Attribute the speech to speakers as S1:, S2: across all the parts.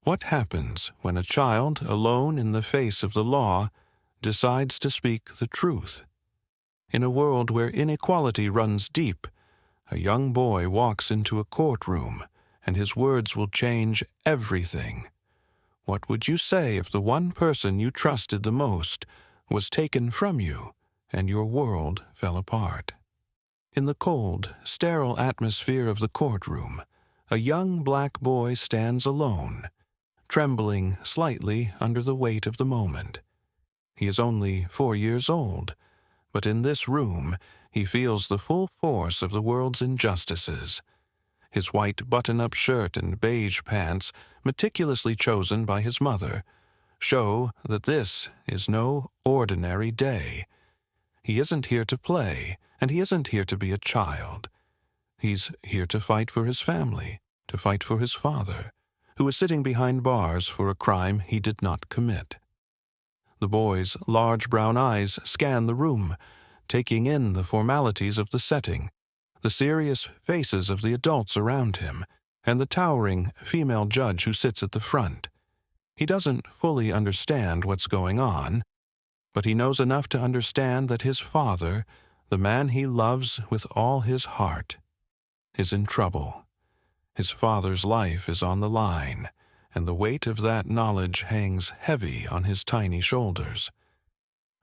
S1: What happens when a child, alone in the face of the law, decides to speak the truth? In a world where inequality runs deep, a young boy walks into a courtroom, and his words will change everything. What would you say if the one person you trusted the most was taken from you and your world fell apart? In the cold, sterile atmosphere of the courtroom, a young black boy stands alone, trembling slightly under the weight of the moment. He is only 4 years old, but in this room he feels the full force of the world's injustices. His white button-up shirt and beige pants, meticulously chosen by his mother, show that this is no ordinary day. He isn't here to play, and he isn't here to be a child. He's here to fight for his family, to fight for his father, who is sitting behind bars for a crime he did not commit. The boy's large brown eyes scan the room, taking in the formalities of the setting, the serious faces of the adults around him, and the towering female judge who sits at the front. He doesn't fully understand what's going on, but he knows enough to understand that his father, the man he loves with all his heart, is in trouble. His father's life is on the line, and the weight of that knowledge hangs heavy on his tiny shoulders.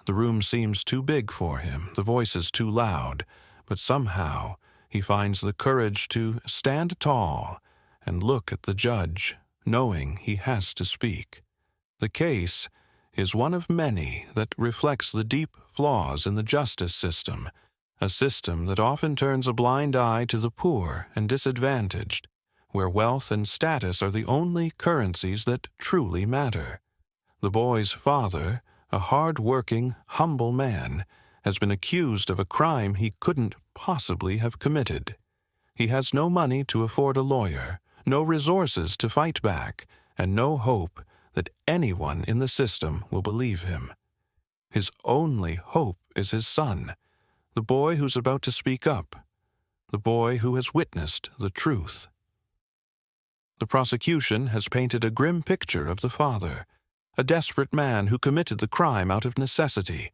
S1: The room seems too big for him, the voices too loud, but somehow he finds the courage to stand tall and look at the judge, knowing he has to speak. The case is one of many that reflects the deep flaws in the justice system, a system that often turns a blind eye to the poor and disadvantaged, where wealth and status are the only currencies that truly matter. The boy's father, a hard-working, humble man, has been accused of a crime he couldn't possibly have committed. He has no money to afford a lawyer, no resources to fight back, and no hope that anyone in the system will believe him. His only hope is his son, the boy who's about to speak up, the boy who has witnessed the truth. The prosecution has painted a grim picture of the father, a desperate man who committed the crime out of necessity.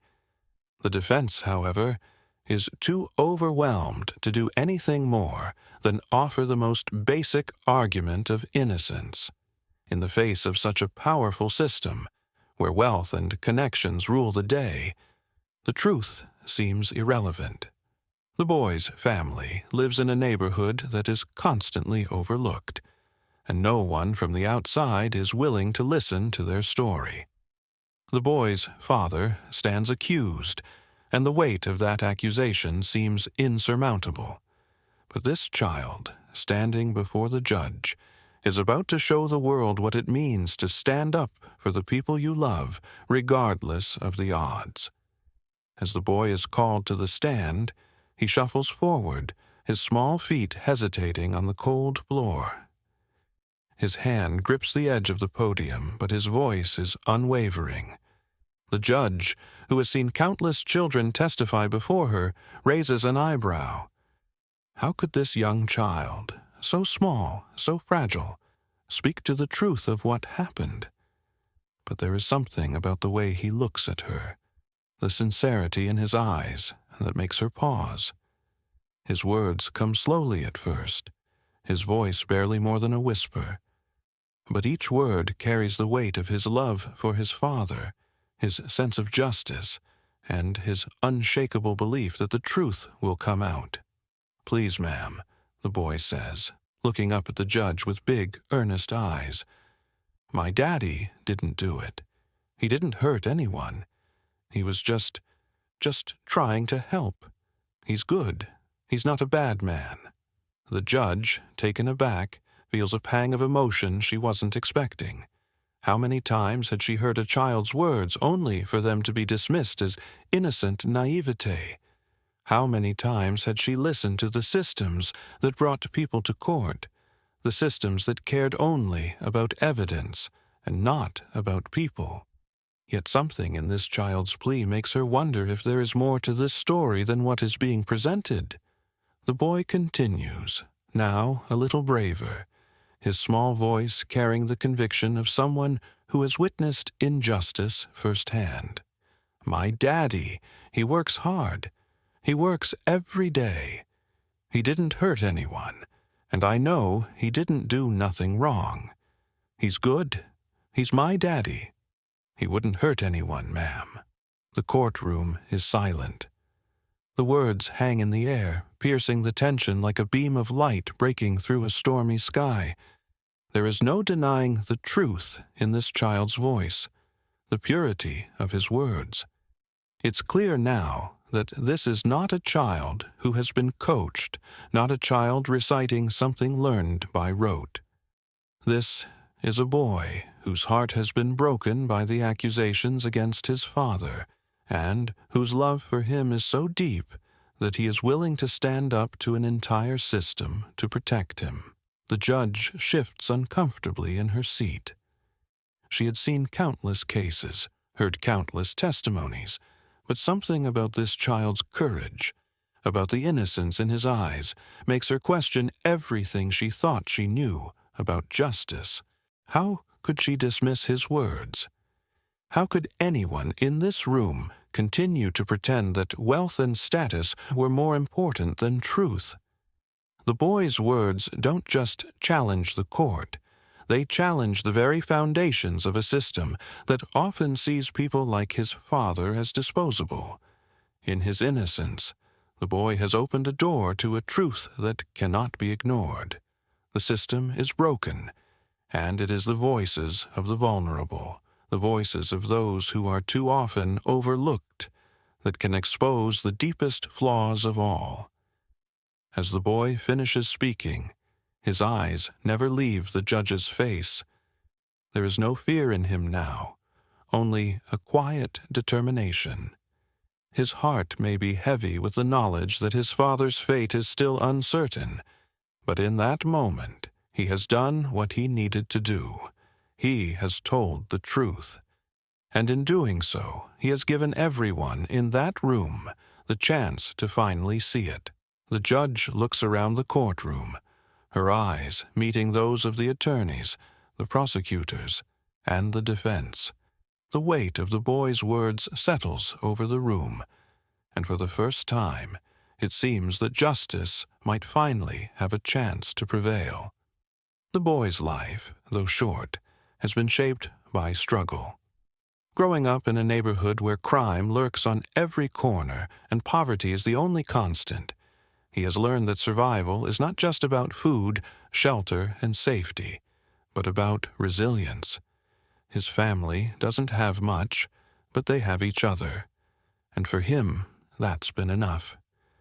S1: The defense, however, is too overwhelmed to do anything more than offer the most basic argument of innocence. In the face of such a powerful system, where wealth and connections rule the day, the truth seems irrelevant. The boy's family lives in a neighborhood that is constantly overlooked, and no one from the outside is willing to listen to their story. The boy's father stands accused, and the weight of that accusation seems insurmountable. But this child, standing before the judge, is about to show the world what it means to stand up for the people you love, regardless of the odds. As the boy is called to the stand, he shuffles forward, his small feet hesitating on the cold floor. His hand grips the edge of the podium, but his voice is unwavering. The judge, who has seen countless children testify before her, raises an eyebrow. How could this young child, so small, so fragile, speak to the truth of what happened? But there is something about the way he looks at her, the sincerity in his eyes, that makes her pause. His words come slowly at first, his voice barely more than a whisper. But each word carries the weight of his love for his father, his sense of justice, and his unshakable belief that the truth will come out. "Please, ma'am," the boy says, looking up at the judge with big, earnest eyes. "My daddy didn't do it. He didn't hurt anyone. He was just trying to help. He's good. He's not a bad man." The judge, taken aback, feels a pang of emotion she wasn't expecting. How many times had she heard a child's words only for them to be dismissed as innocent naivete? How many times had she listened to the systems that brought people to court, the systems that cared only about evidence and not about people? Yet something in this child's plea makes her wonder if there is more to this story than what is being presented. The boy continues, now a little braver, his small voice carrying the conviction of someone who has witnessed injustice firsthand. "My daddy, he works hard. He works every day. He didn't hurt anyone, and I know he didn't do nothing wrong. He's good. He's my daddy. He wouldn't hurt anyone, ma'am." The courtroom is silent. The words hang in the air, piercing the tension like a beam of light breaking through a stormy sky. There is no denying the truth in this child's voice, the purity of his words. It's clear now that this is not a child who has been coached, not a child reciting something learned by rote. This is a boy whose heart has been broken by the accusations against his father, and whose love for him is so deep that he is willing to stand up to an entire system to protect him. The judge shifts uncomfortably in her seat. She had seen countless cases, heard countless testimonies, but something about this child's courage, about the innocence in his eyes, makes her question everything she thought she knew about justice. How could she dismiss his words? How could anyone in this room continue to pretend that wealth and status were more important than truth? The boy's words don't just challenge the court. They challenge the very foundations of a system that often sees people like his father as disposable. In his innocence, the boy has opened a door to a truth that cannot be ignored. The system is broken, and it is the voices of the vulnerable, the voices of those who are too often overlooked, that can expose the deepest flaws of all. As the boy finishes speaking, his eyes never leave the judge's face. There is no fear in him now, only a quiet determination. His heart may be heavy with the knowledge that his father's fate is still uncertain, but in that moment he has done what he needed to do. He has told the truth. And in doing so, he has given everyone in that room the chance to finally see it. The judge looks around the courtroom, her eyes meeting those of the attorneys, the prosecutors, and the defense. The weight of the boy's words settles over the room, and for the first time, it seems that justice might finally have a chance to prevail. The boy's life, though short, has been shaped by struggle. Growing up in a neighborhood where crime lurks on every corner and poverty is the only constant, he has learned that survival is not just about food, shelter, and safety, but about resilience. His family doesn't have much, but they have each other. And for him, that's been enough.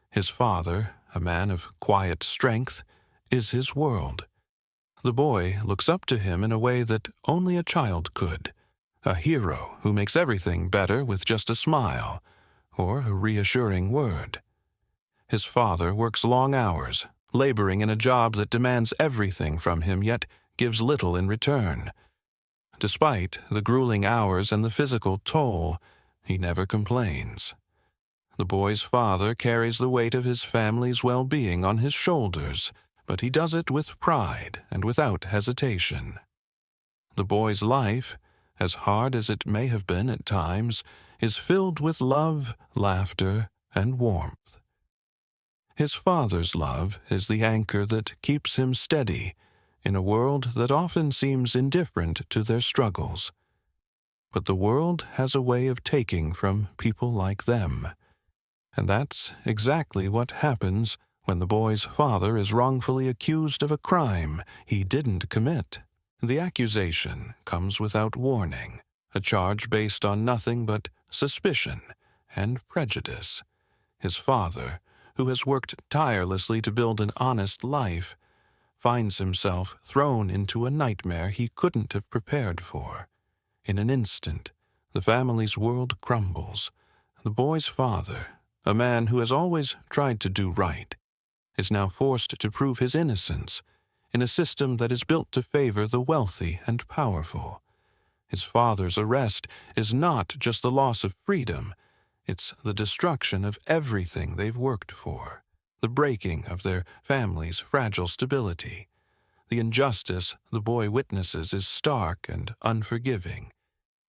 S1: His father, a man of quiet strength, is his world. The boy looks up to him in a way that only a child could. A hero who makes everything better with just a smile, or a reassuring word. His father works long hours, laboring in a job that demands everything from him yet gives little in return. Despite the grueling hours and the physical toll, he never complains. The boy's father carries the weight of his family's well-being on his shoulders, but he does it with pride and without hesitation. The boy's life, as hard as it may have been at times, is filled with love, laughter, and warmth. His father's love is the anchor that keeps him steady in a world that often seems indifferent to their struggles. But the world has a way of taking from people like them, and that's exactly what happens when the boy's father is wrongfully accused of a crime he didn't commit. The accusation comes without warning, a charge based on nothing but suspicion and prejudice. His father, who has worked tirelessly to build an honest life, finds himself thrown into a nightmare he couldn't have prepared for. In an instant, the family's world crumbles. The boy's father, a man who has always tried to do right, is now forced to prove his innocence in a system that is built to favor the wealthy and powerful. His father's arrest is not just the loss of freedom, it's the destruction of everything they've worked for, the breaking of their family's fragile stability. The injustice the boy witnesses is stark and unforgiving.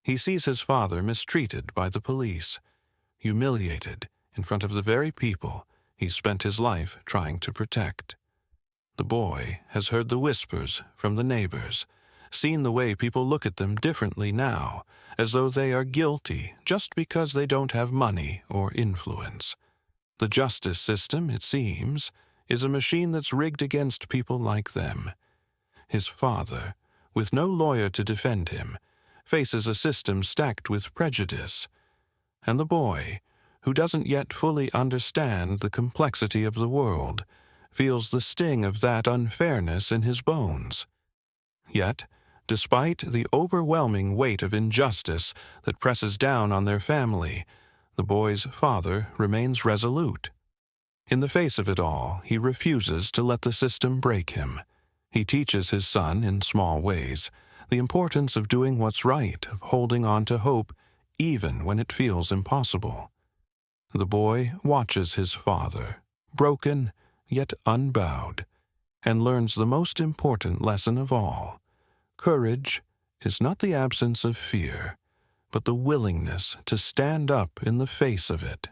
S1: He sees his father mistreated by the police, humiliated in front of the very people he spent his life trying to protect. The boy has heard the whispers from the neighbors, seen the way people look at them differently now, as though they are guilty just because they don't have money or influence. The justice system, it seems, is a machine that's rigged against people like them. His father, with no lawyer to defend him, faces a system stacked with prejudice. And the boy, who doesn't yet fully understand the complexity of the world, feels the sting of that unfairness in his bones. Yet, despite the overwhelming weight of injustice that presses down on their family, the boy's father remains resolute. In the face of it all, he refuses to let the system break him. He teaches his son, in small ways, the importance of doing what's right, of holding on to hope, even when it feels impossible. The boy watches his father, broken yet unbowed, and learns the most important lesson of all. Courage is not the absence of fear, but the willingness to stand up in the face of it.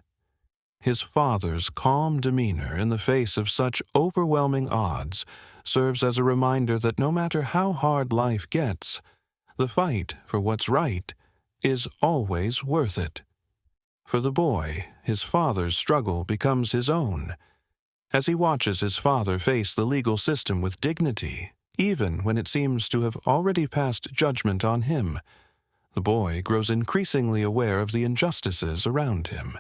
S1: His father's calm demeanor in the face of such overwhelming odds serves as a reminder that no matter how hard life gets, the fight for what's right is always worth it. For the boy, his father's struggle becomes his own. As he watches his father face the legal system with dignity, even when it seems to have already passed judgment on him, the boy grows increasingly aware of the injustices around him.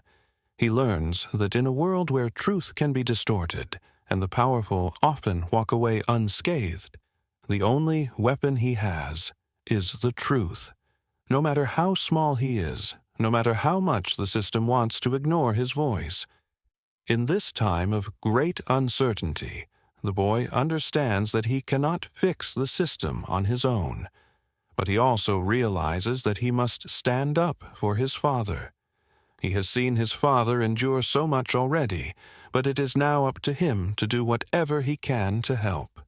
S1: He learns that in a world where truth can be distorted and the powerful often walk away unscathed, the only weapon he has is the truth. No matter how small he is, no matter how much the system wants to ignore his voice. In this time of great uncertainty, the boy understands that he cannot fix the system on his own, but he also realizes that he must stand up for his father. He has seen his father endure so much already, but it is now up to him to do whatever he can to help.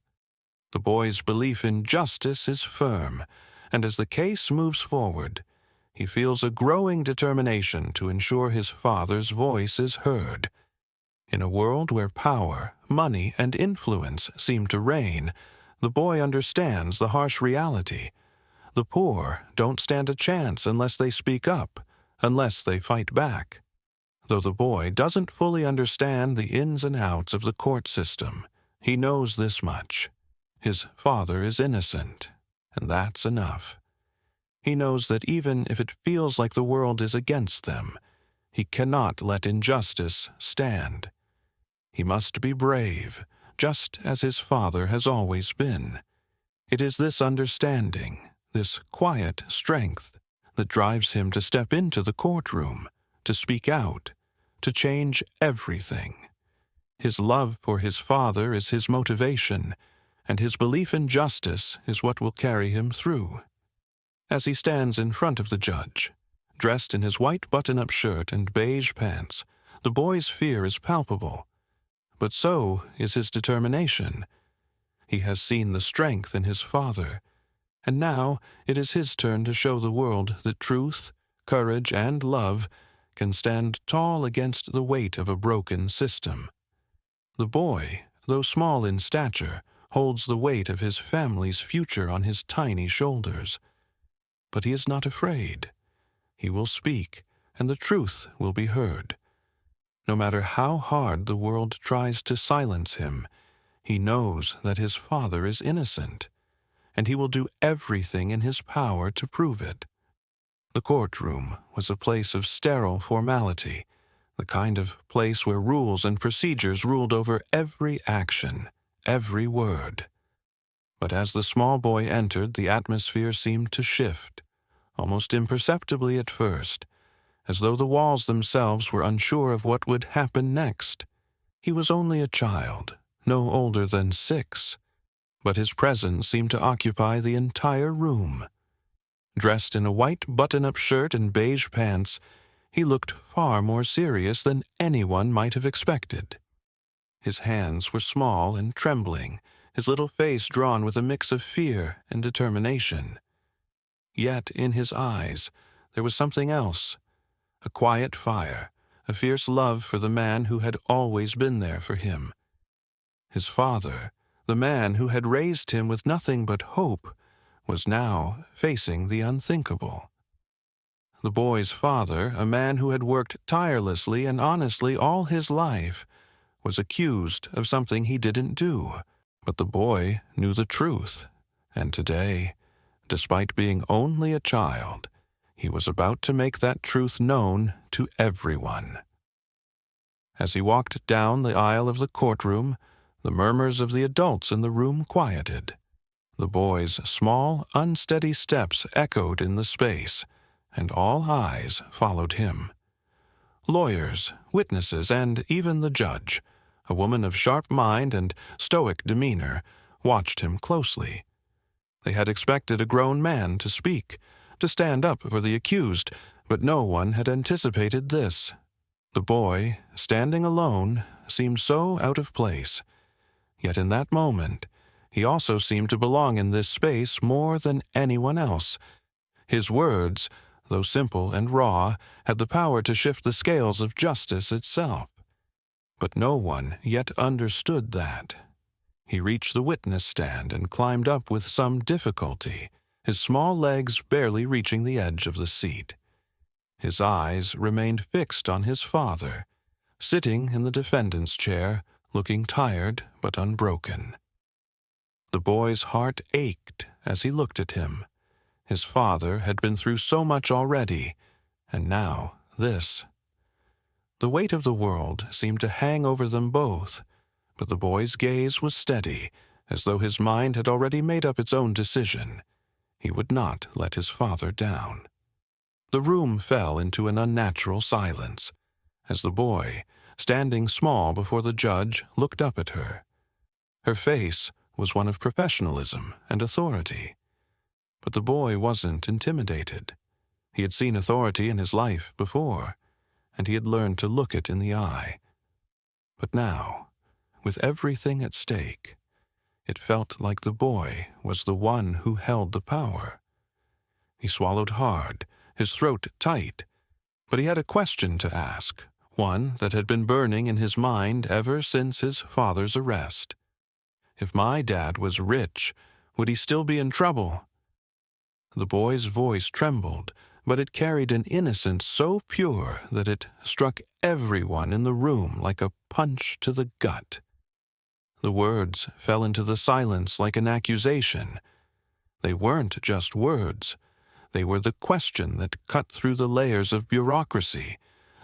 S1: The boy's belief in justice is firm, and as the case moves forward, he feels a growing determination to ensure his father's voice is heard. In a world where power, money, and influence seem to reign, the boy understands the harsh reality. The poor don't stand a chance unless they speak up, unless they fight back. Though the boy doesn't fully understand the ins and outs of the court system, he knows this much. His father is innocent, and that's enough. He knows that even if it feels like the world is against them, he cannot let injustice stand. He must be brave, just as his father has always been. It is this understanding, this quiet strength, that drives him to step into the courtroom, to speak out, to change everything. His love for his father is his motivation, and his belief in justice is what will carry him through. As he stands in front of the judge, dressed in his white button-up shirt and beige pants, the boy's fear is palpable. But so is his determination. He has seen the strength in his father, and now it is his turn to show the world that truth, courage, and love can stand tall against the weight of a broken system. The boy, though small in stature, holds the weight of his family's future on his tiny shoulders. But he is not afraid. He will speak, and the truth will be heard. No matter how hard the world tries to silence him, he knows that his father is innocent, and he will do everything in his power to prove it. The courtroom was a place of sterile formality, the kind of place where rules and procedures ruled over every action, every word. But as the small boy entered, the atmosphere seemed to shift, almost imperceptibly at first, as though the walls themselves were unsure of what would happen next. He was only a child, no older than 6, but his presence seemed to occupy the entire room. Dressed in a white button-up shirt and beige pants, he looked far more serious than anyone might have expected. His hands were small and trembling, his little face drawn with a mix of fear and determination. Yet in his eyes there was something else, a quiet fire, a fierce love for the man who had always been there for him. His father, the man who had raised him with nothing but hope, was now facing the unthinkable. The boy's father, a man who had worked tirelessly and honestly all his life, was accused of something he didn't do. But the boy knew the truth, and today, despite being only a child, he was about to make that truth known to everyone. As he walked down the aisle of the courtroom, the murmurs of the adults in the room quieted. The boy's small, unsteady steps echoed in the space, and all eyes followed him. Lawyers, witnesses, and even the judge, a woman of sharp mind and stoic demeanor, watched him closely. They had expected a grown man to speak, to stand up for the accused, but no one had anticipated this. The boy, standing alone, seemed so out of place. Yet in that moment, he also seemed to belong in this space more than anyone else. His words, though simple and raw, had the power to shift the scales of justice itself. But no one yet understood that. He reached the witness stand and climbed up with some difficulty, his small legs barely reaching the edge of the seat. His eyes remained fixed on his father, sitting in the defendant's chair, looking tired but unbroken. The boy's heart ached as he looked at him. His father had been through so much already, and now this. The weight of the world seemed to hang over them both, but the boy's gaze was steady, as though his mind had already made up its own decision. He would not let his father down. The room fell into an unnatural silence, as the boy, standing small before the judge, looked up at her. Her face was one of professionalism and authority. But the boy wasn't intimidated. He had seen authority in his life before, and he had learned to look it in the eye. But now, with everything at stake, it felt like the boy was the one who held the power. He swallowed hard, his throat tight, but he had a question to ask, one that had been burning in his mind ever since his father's arrest. If my dad was rich, would he still be in trouble? The boy's voice trembled, but it carried an innocence so pure that it struck everyone in the room like a punch to the gut. The words fell into the silence like an accusation. They weren't just words. They were the question that cut through the layers of bureaucracy,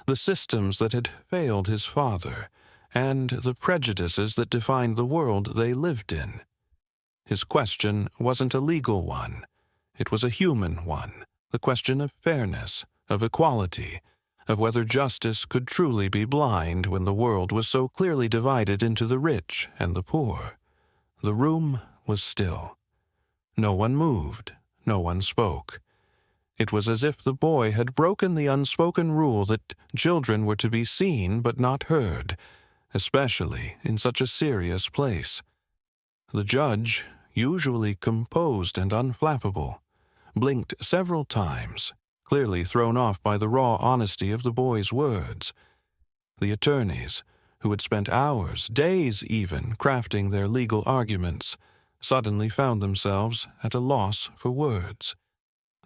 S1: the systems that had failed his father, and the prejudices that defined the world they lived in. His question wasn't a legal one. It was a human one, the question of fairness, of equality, of whether justice could truly be blind when the world was so clearly divided into the rich and the poor. The room was still. No one moved, no one spoke. It was as if the boy had broken the unspoken rule that children were to be seen but not heard, especially in such a serious place. The judge, usually composed and unflappable, blinked several times, clearly thrown off by the raw honesty of the boy's words. The attorneys, who had spent hours, days even, crafting their legal arguments, suddenly found themselves at a loss for words.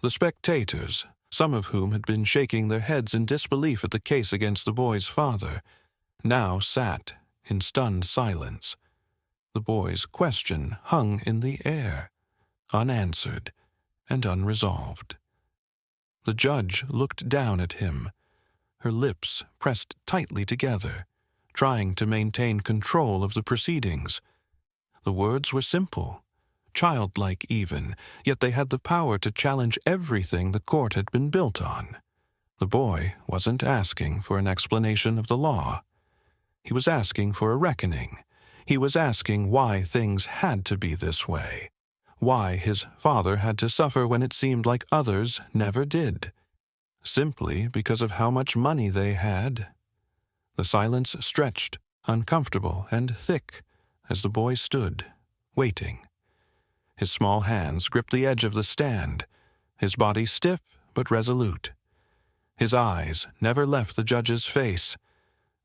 S1: The spectators, some of whom had been shaking their heads in disbelief at the case against the boy's father, now sat in stunned silence. The boy's question hung in the air, unanswered and unresolved. The judge looked down at him, her lips pressed tightly together, trying to maintain control of the proceedings. The words were simple, childlike even, yet they had the power to challenge everything the court had been built on. The boy wasn't asking for an explanation of the law. He was asking for a reckoning. He was asking why things had to be this way, why his father had to suffer when it seemed like others never did, simply because of how much money they had. The silence stretched, uncomfortable and thick, as the boy stood, waiting. His small hands gripped the edge of the stand, his body stiff but resolute. His eyes never left the judge's face,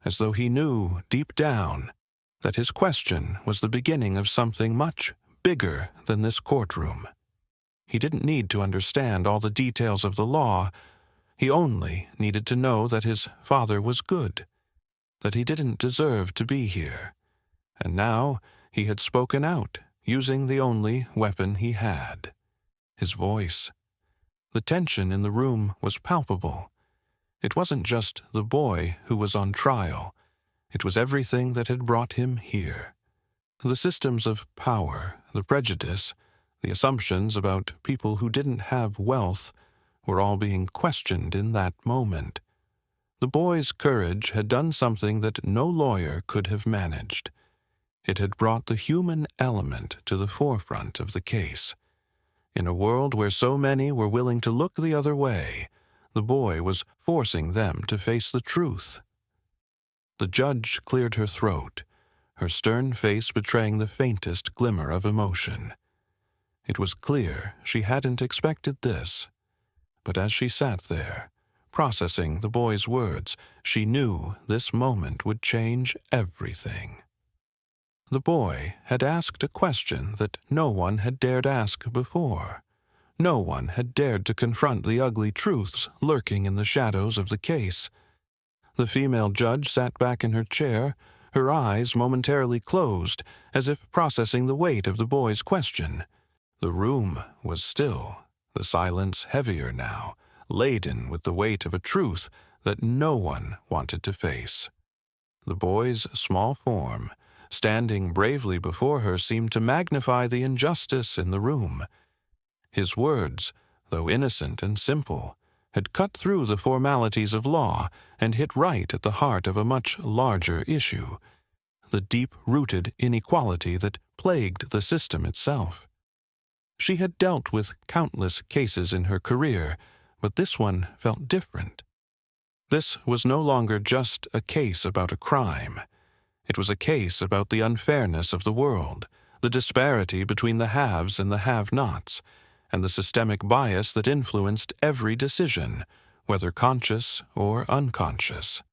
S1: as though he knew deep down that his question was the beginning of something much bigger than this courtroom. He didn't need to understand all the details of the law. He only needed to know that his father was good, that he didn't deserve to be here. And now he had spoken out, using the only weapon he had, his voice. The tension in the room was palpable. It wasn't just the boy who was on trial. It was everything that had brought him here. The systems of power, the prejudice, the assumptions about people who didn't have wealth were all being questioned in that moment. The boy's courage had done something that no lawyer could have managed. It had brought the human element to the forefront of the case. In a world where so many were willing to look the other way, the boy was forcing them to face the truth. The judge cleared her throat, her stern face betraying the faintest glimmer of emotion. It was clear she hadn't expected this, but as she sat there, processing the boy's words, she knew this moment would change everything. The boy had asked a question that no one had dared ask before. No one had dared to confront the ugly truths lurking in the shadows of the case. The female judge sat back in her chair, her eyes momentarily closed, as if processing the weight of the boy's question. The room was still, the silence heavier now, laden with the weight of a truth that no one wanted to face. The boy's small form, standing bravely before her, seemed to magnify the injustice in the room. His words, though innocent and simple, had cut through the formalities of law and hit right at the heart of a much larger issue, the deep-rooted inequality that plagued the system itself. She had dealt with countless cases in her career, but this one felt different. This was no longer just a case about a crime. It was a case about the unfairness of the world, the disparity between the haves and the have-nots, and the systemic bias that influenced every decision, whether conscious or unconscious.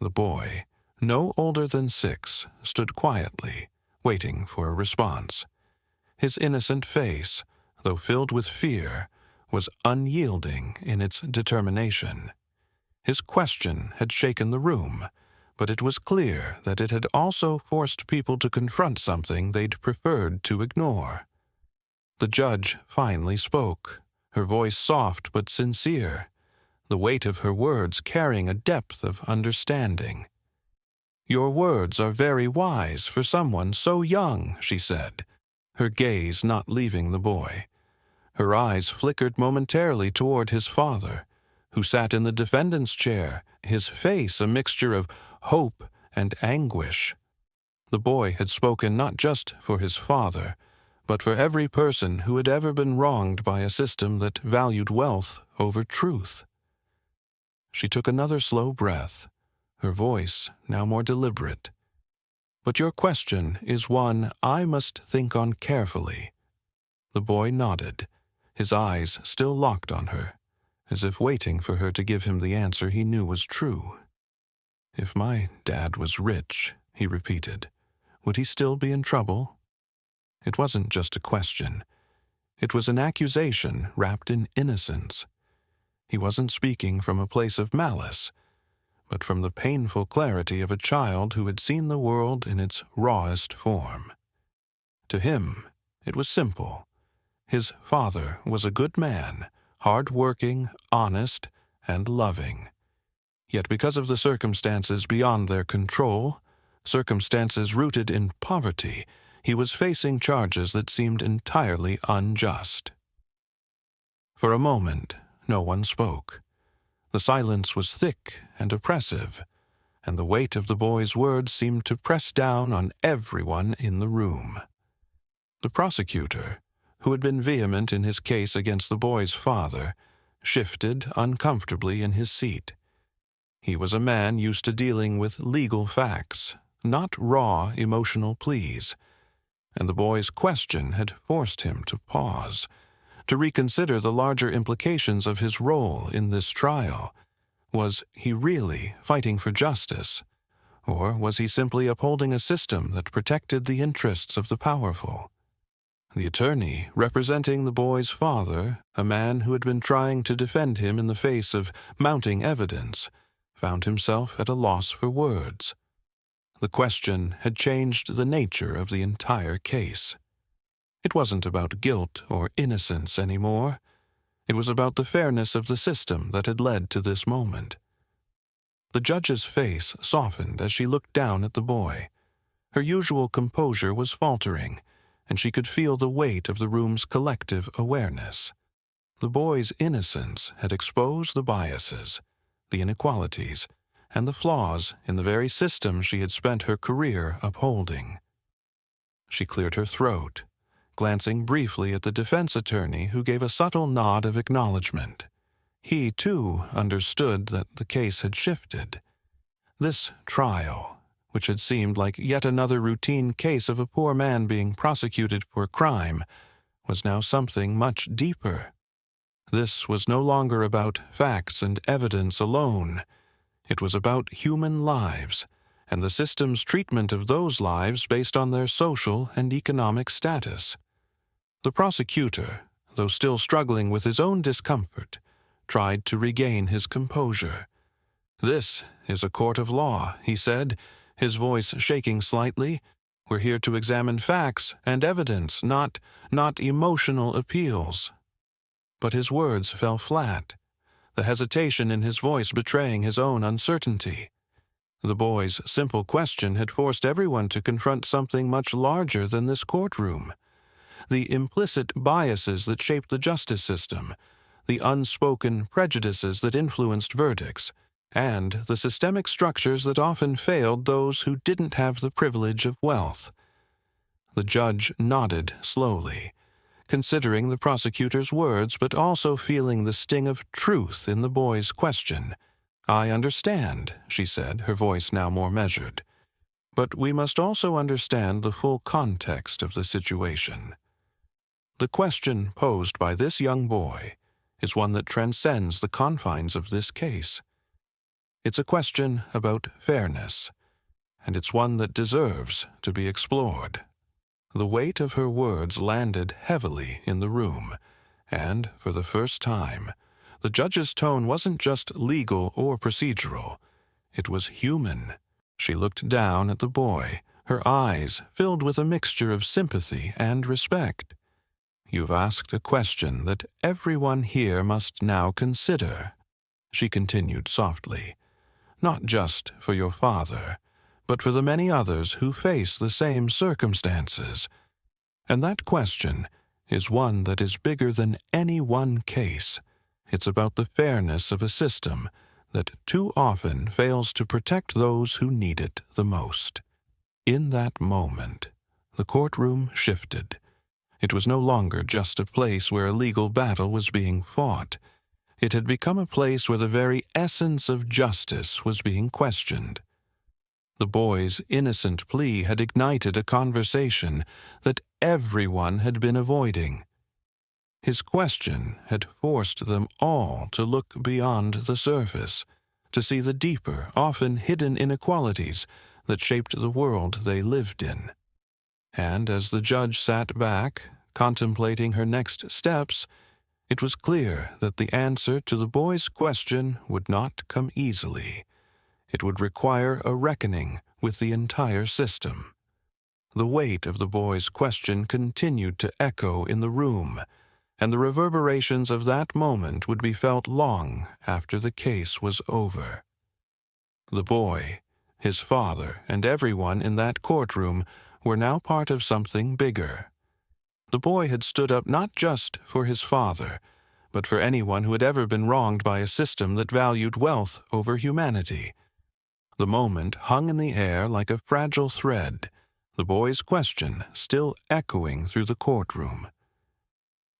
S1: The boy, no older than 6, stood quietly, waiting for a response. His innocent face, though filled with fear, was unyielding in its determination. His question had shaken the room, but it was clear that it had also forced people to confront something they'd preferred to ignore. The judge finally spoke, her voice soft but sincere, the weight of her words carrying a depth of understanding. "Your words are very wise for someone so young," she said, her gaze not leaving the boy. Her eyes flickered momentarily toward his father, who sat in the defendant's chair, his face a mixture of hope and anguish. The boy had spoken not just for his father, but for every person who had ever been wronged by a system that valued wealth over truth. She took another slow breath, her voice now more deliberate. "But your question is one I must think on carefully." The boy nodded, his eyes still locked on her, as if waiting for her to give him the answer he knew was true. "If my dad was rich," he repeated, "would he still be in trouble?" It wasn't just a question. It was an accusation wrapped in innocence. He wasn't speaking from a place of malice, but from the painful clarity of a child who had seen the world in its rawest form. To him, it was simple. His father was a good man, hard-working, honest, and loving. Yet because of the circumstances beyond their control, circumstances rooted in poverty, he was facing charges that seemed entirely unjust. For a moment, no one spoke. The silence was thick and oppressive, and the weight of the boy's words seemed to press down on everyone in the room. The prosecutor, who had been vehement in his case against the boy's father, shifted uncomfortably in his seat. He was a man used to dealing with legal facts, not raw emotional pleas. and the boy's question had forced him to pause, to reconsider the larger implications of his role in this trial. Was he really fighting for justice, or was he simply upholding a system that protected the interests of the powerful? The attorney representing the boy's father, a man who had been trying to defend him in the face of mounting evidence, found himself at a loss for words. The question had changed the nature of the entire case. It wasn't about guilt or innocence anymore. It was about the fairness of the system that had led to this moment. The judge's face softened as she looked down at the boy. Her usual composure was faltering, and she could feel the weight of the room's collective awareness. The boy's innocence had exposed the biases, the inequalities, and the flaws in the very system she had spent her career upholding. She cleared her throat, glancing briefly at the defense attorney, who gave a subtle nod of acknowledgement. He, too, understood that the case had shifted. This trial, which had seemed like yet another routine case of a poor man being prosecuted for a crime, was now something much deeper. This was no longer about facts and evidence alone. It was about human lives, and the system's treatment of those lives based on their social and economic status. The prosecutor, though still struggling with his own discomfort, tried to regain his composure. "This is a court of law," he said, his voice shaking slightly. "We're here to examine facts and evidence, not emotional appeals." But his words fell flat, the hesitation in his voice betraying his own uncertainty. The boy's simple question had forced everyone to confront something much larger than this courtroom. The implicit biases that shaped the justice system, the unspoken prejudices that influenced verdicts, and the systemic structures that often failed those who didn't have the privilege of wealth. The judge nodded slowly, considering the prosecutor's words but also feeling the sting of truth in the boy's question. "I understand," she said, her voice now more measured. "But we must also understand the full context of the situation. The question posed by this young boy is one that transcends the confines of this case. It's a question about fairness, and it's one that deserves to be explored." The weight of her words landed heavily in the room, and, for the first time, the judge's tone wasn't just legal or procedural. It was human. She looked down at the boy, her eyes filled with a mixture of sympathy and respect. "You've asked a question that everyone here must now consider," she continued softly. "Not just for your father, but for the many others who face the same circumstances. And that question is one that is bigger than any one case. It's about the fairness of a system that too often fails to protect those who need it the most." In that moment, the courtroom shifted. It was no longer just a place where a legal battle was being fought. It had become a place where the very essence of justice was being questioned. The boy's innocent plea had ignited a conversation that everyone had been avoiding. His question had forced them all to look beyond the surface, to see the deeper, often hidden inequalities that shaped the world they lived in. And as the judge sat back, contemplating her next steps, it was clear that the answer to the boy's question would not come easily. It would require a reckoning with the entire system. The weight of the boy's question continued to echo in the room, and the reverberations of that moment would be felt long after the case was over. The boy, his father, and everyone in that courtroom were now part of something bigger. The boy had stood up not just for his father, but for anyone who had ever been wronged by a system that valued wealth over humanity. The moment hung in the air like a fragile thread, the boy's question still echoing through the courtroom.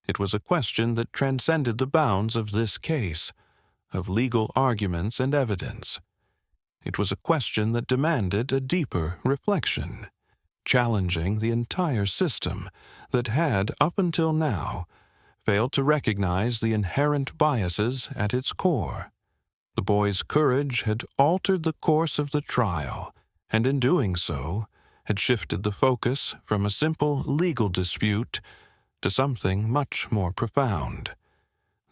S1: It was a question that transcended the bounds of this case, of legal arguments and evidence. It was a question that demanded a deeper reflection. challenging the entire system that had, up until now, failed to recognize the inherent biases at its core. The boy's courage had altered the course of the trial, and in doing so, had shifted the focus from a simple legal dispute to something much more profound: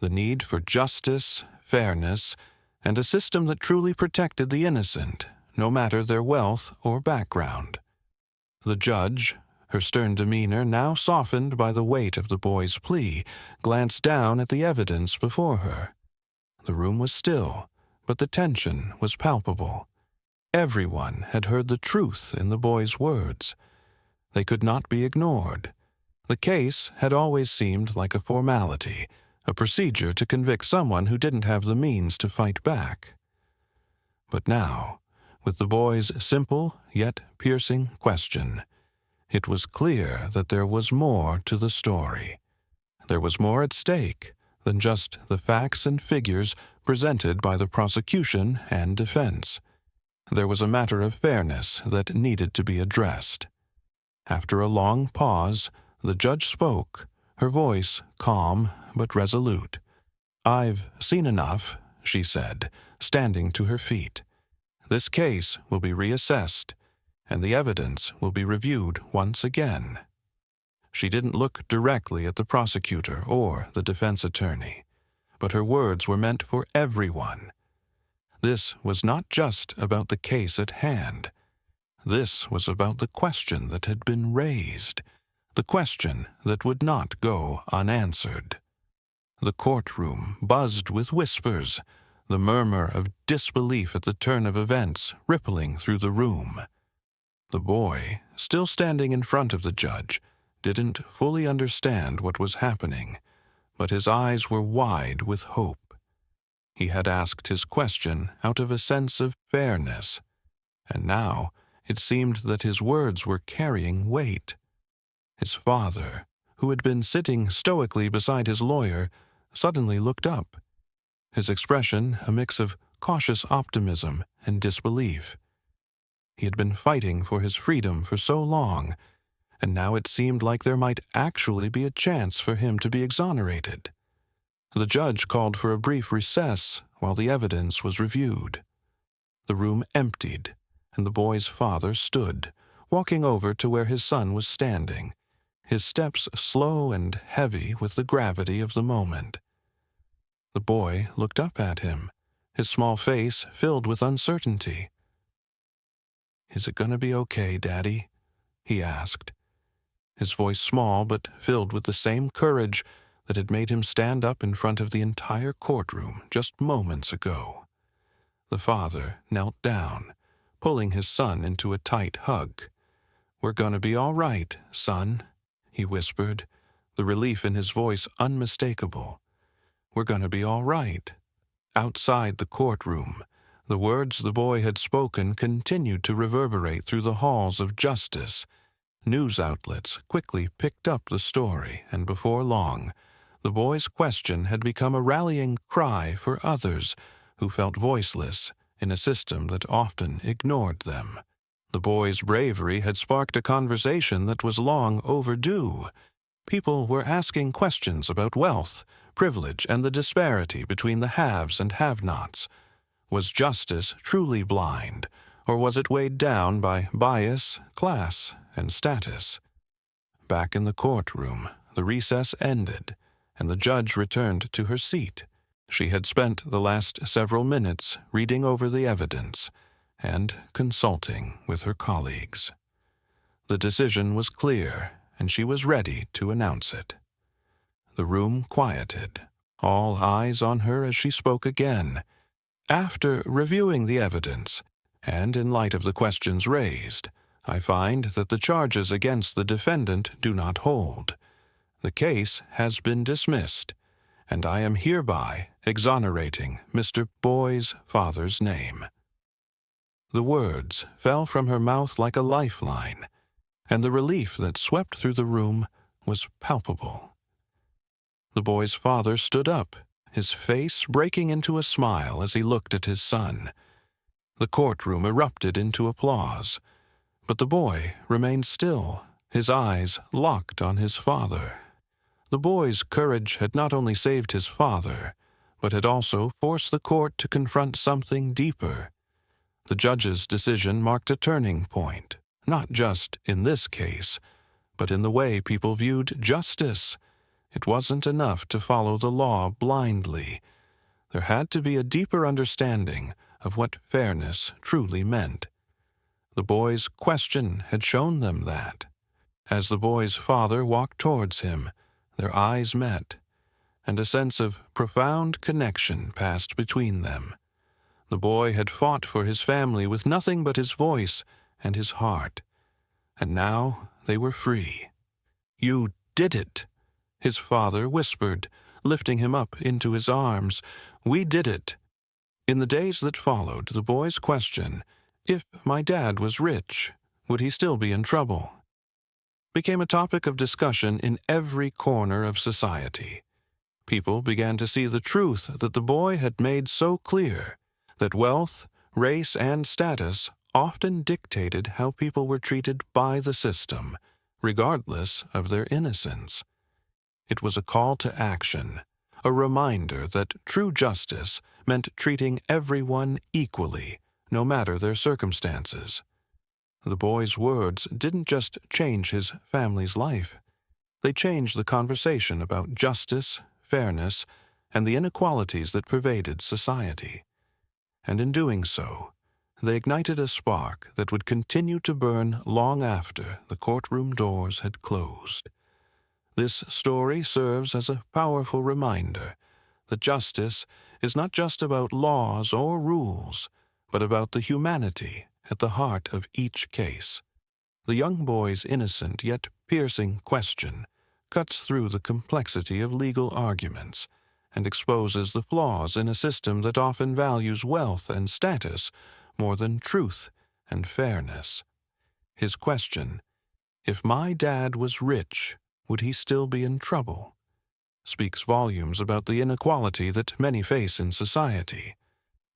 S1: the need for justice, fairness, and a system that truly protected the innocent, no matter their wealth or background. The judge, her stern demeanor now softened by the weight of the boy's plea, glanced down at the evidence before her. The room was still, but the tension was palpable. Everyone had heard the truth in the boy's words. They could not be ignored. The case had always seemed like a formality, a procedure to convict someone who didn't have the means to fight back. But now, with the boy's simple yet piercing question, it was clear that there was more to the story. There was more at stake than just the facts and figures presented by the prosecution and defense. There was a matter of fairness that needed to be addressed. After a long pause, the judge spoke, her voice calm but resolute. "I've seen enough," she said, standing to her feet. "This case will be reassessed, and the evidence will be reviewed once again." She didn't look directly at the prosecutor or the defense attorney, but her words were meant for everyone. This was not just about the case at hand. This was about the question that had been raised, the question that would not go unanswered. The courtroom buzzed with whispers, the murmur of disbelief at the turn of events rippling through the room. The boy, still standing in front of the judge, didn't fully understand what was happening, but his eyes were wide with hope. He had asked his question out of a sense of fairness, and now it seemed that his words were carrying weight. His father, who had been sitting stoically beside his lawyer, suddenly looked up, his expression a mix of cautious optimism and disbelief. He had been fighting for his freedom for so long, and now it seemed like there might actually be a chance for him to be exonerated. The judge called for a brief recess while the evidence was reviewed. The room emptied, and the boy's father stood, walking over to where his son was standing, his steps slow and heavy with the gravity of the moment. The boy looked up at him, his small face filled with uncertainty. "Is it gonna be okay, Daddy?" he asked, his voice small but filled with the same courage that had made him stand up in front of the entire courtroom just moments ago. The father knelt down, pulling his son into a tight hug. "We're gonna be all right, son," he whispered, the relief in his voice unmistakable. "We're gonna be all right." Outside the courtroom, the words the boy had spoken continued to reverberate through the halls of justice. News outlets quickly picked up the story, and before long, the boy's question had become a rallying cry for others who felt voiceless in a system that often ignored them. The boy's bravery had sparked a conversation that was long overdue. People were asking questions about wealth, privilege, and the disparity between the haves and have-nots. Was justice truly blind, or was it weighed down by bias, class, and status? Back in the courtroom, the recess ended, and the judge returned to her seat. She had spent the last several minutes reading over the evidence and consulting with her colleagues. The decision was clear, and she was ready to announce it. The room quieted, all eyes on her as she spoke again. "After reviewing the evidence, and in light of the questions raised, I find that the charges against the defendant do not hold. The case has been dismissed, and I am hereby exonerating Mr. Boy's father's name." The words fell from her mouth like a lifeline, and the relief that swept through the room was palpable. The boy's father stood up, his face breaking into a smile as he looked at his son. The courtroom erupted into applause. But the boy remained still, his eyes locked on his father. The boy's courage had not only saved his father, but had also forced the court to confront something deeper. The judge's decision marked a turning point, not just in this case, but in the way people viewed justice. It wasn't enough to follow the law blindly. There had to be a deeper understanding of what fairness truly meant. The boy's question had shown them that. As the boy's father walked towards him, their eyes met, and a sense of profound connection passed between them. The boy had fought for his family with nothing but his voice and his heart, and now they were free. "You did it," his father whispered, lifting him up into his arms. "We did it." In the days that followed, the boy's question, "If my dad was rich, would he still be in trouble?" became a topic of discussion in every corner of society. People began to see the truth that the boy had made so clear, that wealth, race, and status often dictated how people were treated by the system, regardless of their innocence. It was a call to action, a reminder that true justice meant treating everyone equally, no matter their circumstances. The boy's words didn't just change his family's life. They changed the conversation about justice, fairness, and the inequalities that pervaded society. And in doing so, they ignited a spark that would continue to burn long after the courtroom doors had closed. This story serves as a powerful reminder that justice is not just about laws or rules, but about the humanity at the heart of each case. The young boy's innocent yet piercing question cuts through the complexity of legal arguments and exposes the flaws in a system that often values wealth and status more than truth and fairness. His question, "If my dad was rich, would he still be in trouble?" speaks volumes about the inequality that many face in society,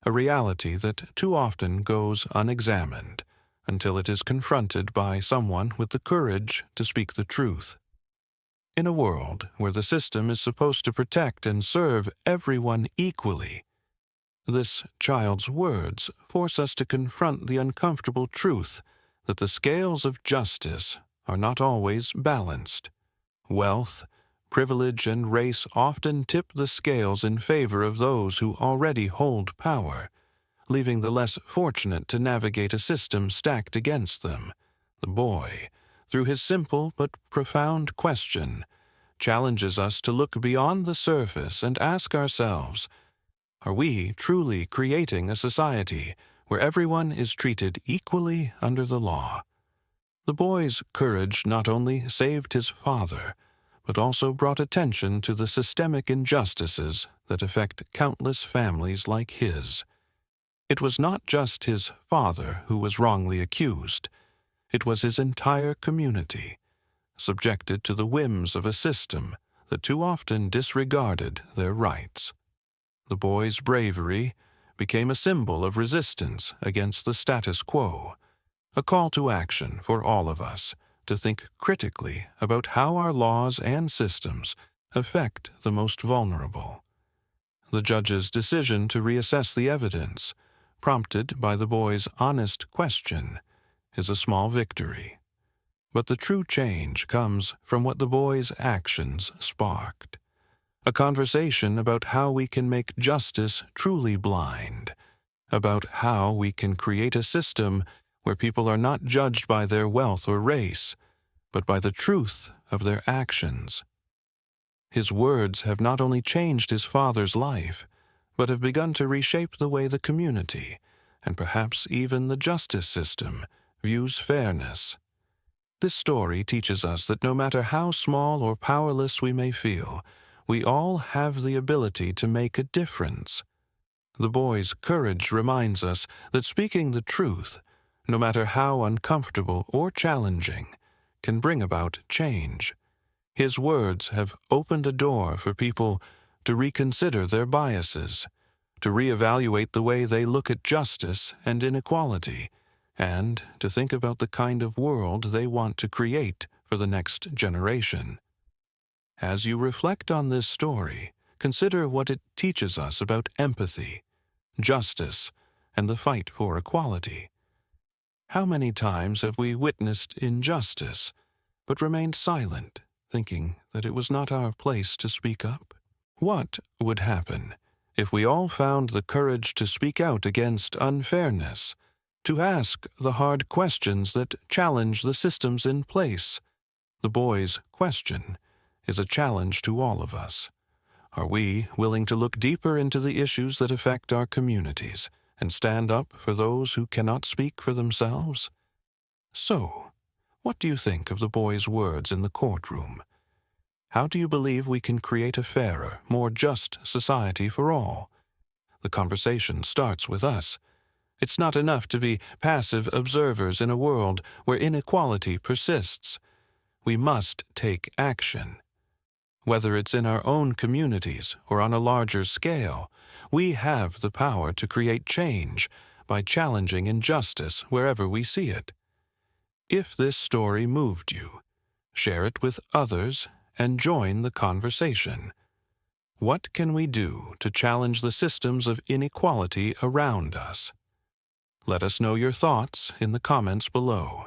S1: a reality that too often goes unexamined until it is confronted by someone with the courage to speak the truth. In a world where the system is supposed to protect and serve everyone equally, this child's words force us to confront the uncomfortable truth that the scales of justice are not always balanced. Wealth, privilege, and race often tip the scales in favor of those who already hold power, leaving the less fortunate to navigate a system stacked against them. The boy, through his simple but profound question, challenges us to look beyond the surface and ask ourselves, are we truly creating a society where everyone is treated equally under the law? The boy's courage not only saved his father, but also brought attention to the systemic injustices that affect countless families like his. It was not just his father who was wrongly accused. It was his entire community, subjected to the whims of a system that too often disregarded their rights. The boy's bravery became a symbol of resistance against the status quo, a call to action for all of us to think critically about how our laws and systems affect the most vulnerable. The judge's decision to reassess the evidence, prompted by the boy's honest question, is a small victory. But the true change comes from what the boy's actions sparked. A conversation about how we can make justice truly blind, about how we can create a system where people are not judged by their wealth or race, but by the truth of their actions. His words have not only changed his father's life, but have begun to reshape the way the community, and perhaps even the justice system, views fairness. This story teaches us that no matter how small or powerless we may feel, we all have the ability to make a difference. The boy's courage reminds us that speaking the truth, no matter how uncomfortable or challenging, can bring about change. His words have opened a door for people to reconsider their biases, to reevaluate the way they look at justice and inequality, and to think about the kind of world they want to create for the next generation. As you reflect on this story, consider what it teaches us about empathy, justice, and the fight for equality. How many times have we witnessed injustice, but remained silent, thinking that it was not our place to speak up? What would happen if we all found the courage to speak out against unfairness, to ask the hard questions that challenge the systems in place? The boy's question is a challenge to all of us. Are we willing to look deeper into the issues that affect our communities and stand up for those who cannot speak for themselves? So, what do you think of the boy's words in the courtroom? How do you believe we can create a fairer, more just society for all? The conversation starts with us. It's not enough to be passive observers in a world where inequality persists. We must take action. Whether it's in our own communities or on a larger scale, we have the power to create change by challenging injustice wherever we see it. If this story moved you, share it with others and join the conversation. What can we do to challenge the systems of inequality around us? Let us know your thoughts in the comments below.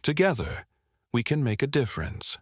S1: Together, we can make a difference.